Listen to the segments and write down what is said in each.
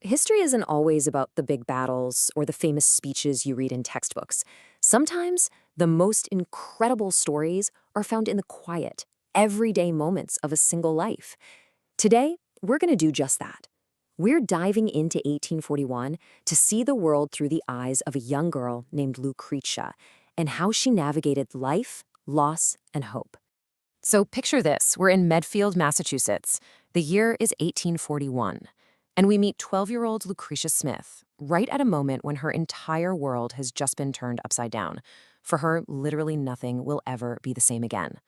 History isn't always about the big battles or the famous speeches you read in textbooks. Sometimes the most incredible stories are found in the quiet, everyday moments of a single life. Today, we're going to do just that. We're diving into 1841 to see the world through the eyes of a young girl named Lucretia and how she navigated life, loss, and hope. So picture this. We're in Medfield, Massachusetts. The year is 1841. And we meet 12-year-old Lucretia Smith, right at a moment when her entire world has just been turned upside down. For her, literally nothing will ever be the same again.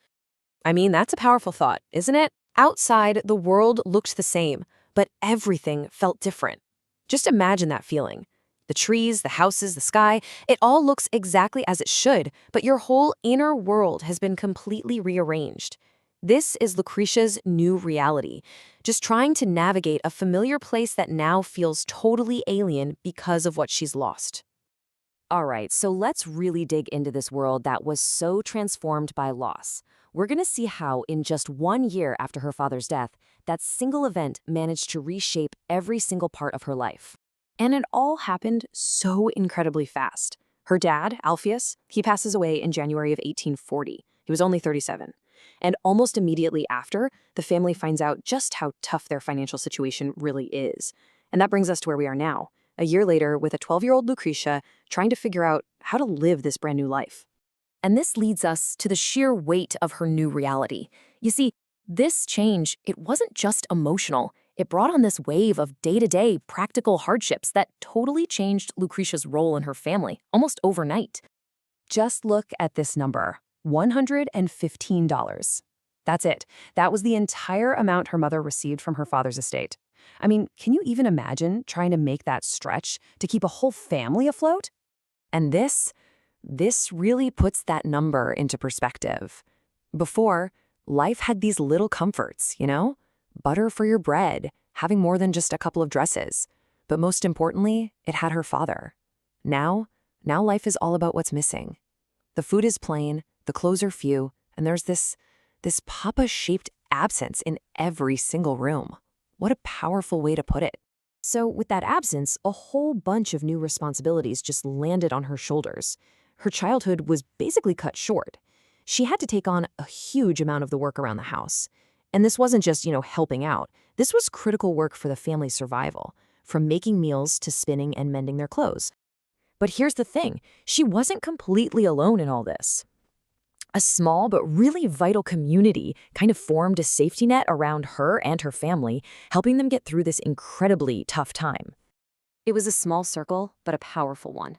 I mean, that's a powerful thought, isn't it? Outside, the world looked the same, but everything felt different. Just imagine that feeling. The trees, the houses, the sky, it all looks exactly as it should, but your whole inner world has been completely rearranged. This is Lucretia's new reality, just trying to navigate a familiar place that now feels totally alien because of what she's lost. All right, so let's really dig into this world that was so transformed by loss. We're going to see how, in just 1 year after her father's death, that single event managed to reshape every single part of her life. And it all happened so incredibly fast. Her dad, Alpheus, he passes away in January of 1840. He was only 37. And almost immediately after, the family finds out just how tough their financial situation really is. And that brings us to where we are now, a year later with a 12-year-old Lucretia trying to figure out how to live this brand new life. And this leads us to the sheer weight of her new reality. You see, this change, it wasn't just emotional. It brought on this wave of day-to-day practical hardships that totally changed Lucretia's role in her family, almost overnight. Just look at this number. $115. That's it. That was the entire amount her mother received from her father's estate. I mean, can you even imagine trying to make that stretch to keep a whole family afloat? And this really puts that number into perspective. Before, life had these little comforts, butter for your bread, having more than just a couple of dresses. But most importantly, it had her father. Now life is all about what's missing. The food is plain, the clothes are few, and there's this papa-shaped absence in every single room. What a powerful way to put it. So with that absence, a whole bunch of new responsibilities just landed on her shoulders. Her childhood was basically cut short. She had to take on a huge amount of the work around the house. And this wasn't just, helping out. This was critical work for the family's survival, from making meals to spinning and mending their clothes. But here's the thing, she wasn't completely alone in all this. A small but really vital community kind of formed a safety net around her and her family, helping them get through this incredibly tough time. It was a small circle, but a powerful one.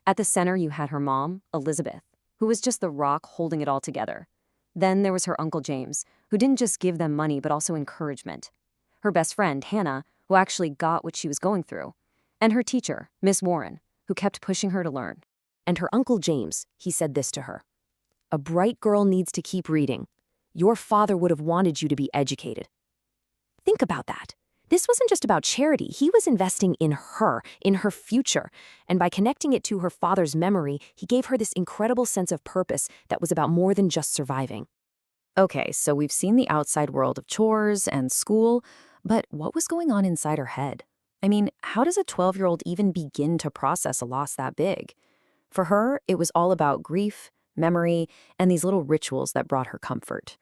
At the center, you had her mom, Elizabeth, who was just the rock holding it all together. Then there was her Uncle James, who didn't just give them money but also encouragement. Her best friend, Hannah, who actually got what she was going through. And her teacher, Miss Warren, who kept pushing her to learn. And her Uncle James, he said this to her. "A bright girl needs to keep reading. Your father would have wanted you to be educated." Think about that. This wasn't just about charity. He was investing in her future. And by connecting it to her father's memory, he gave her this incredible sense of purpose that was about more than just surviving. Okay, so we've seen the outside world of chores and school, but what was going on inside her head? I mean, how does a 12-year-old even begin to process a loss that big? For her, it was all about grief, memory, and these little rituals that brought her comfort.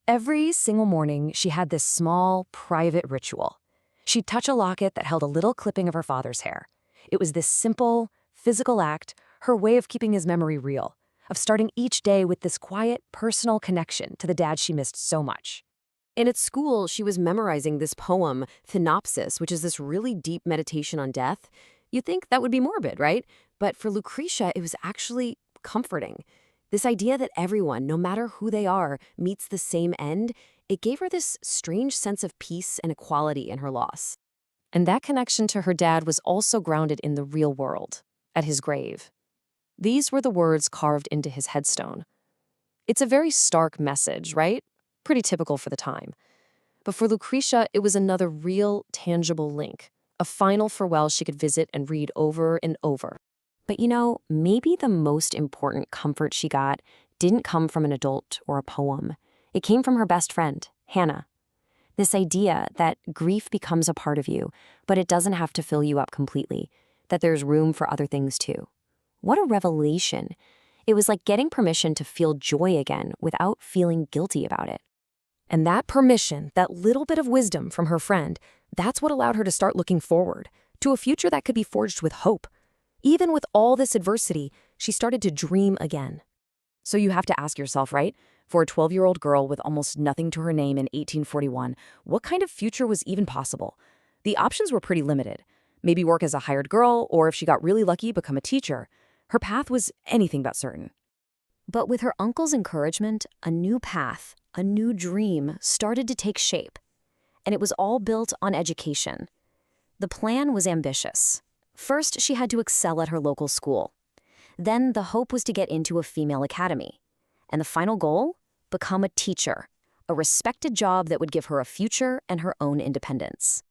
Every single morning, she had this small, private ritual. She'd touch a locket that held a little clipping of her father's hair. It was this simple, physical act, her way of keeping his memory real, of starting each day with this quiet, personal connection to the dad she missed so much. And at school, she was memorizing this poem, Thanopsis, which is this really deep meditation on death. You'd think that would be morbid, right? But for Lucretia, it was actually comforting. This idea that everyone, no matter who they are, meets the same end, it gave her this strange sense of peace and equality in her loss. And that connection to her dad was also grounded in the real world, at his grave. These were the words carved into his headstone. It's a very stark message, right? Pretty typical for the time. But for Lucretia, it was another real, tangible link, a final farewell she could visit and read over and over. But maybe the most important comfort she got didn't come from an adult or a poem. It came from her best friend, Hannah. This idea that grief becomes a part of you, but it doesn't have to fill you up completely, that there's room for other things too. What a revelation. It was like getting permission to feel joy again without feeling guilty about it. And that permission, that little bit of wisdom from her friend, that's what allowed her to start looking forward to a future that could be forged with hope. Even with all this adversity, she started to dream again. So you have to ask yourself, right? For a 12-year-old girl with almost nothing to her name in 1841, what kind of future was even possible? The options were pretty limited. Maybe work as a hired girl, or if she got really lucky, become a teacher. Her path was anything but certain. But with her uncle's encouragement, a new path, a new dream started to take shape. And it was all built on education. The plan was ambitious. First, she had to excel at her local school. Then the hope was to get into a female academy. And the final goal? Become a teacher, a respected job that would give her a future and her own independence.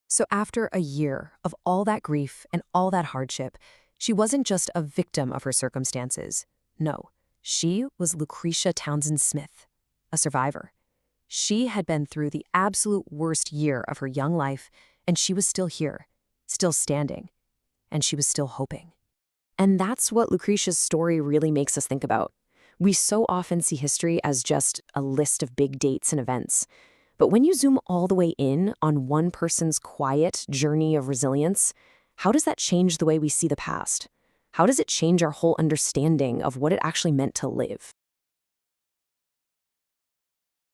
So after a year of all that grief and all that hardship, she wasn't just a victim of her circumstances. No, she was Lucretia Townsend Smith, a survivor. She had been through the absolute worst year of her young life, and she was still here, still standing, and she was still hoping. And that's what Lucretia's story really makes us think about. We so often see history as just a list of big dates and events. But when you zoom all the way in on one person's quiet journey of resilience, how does that change the way we see the past? How does it change our whole understanding of what it actually meant to live?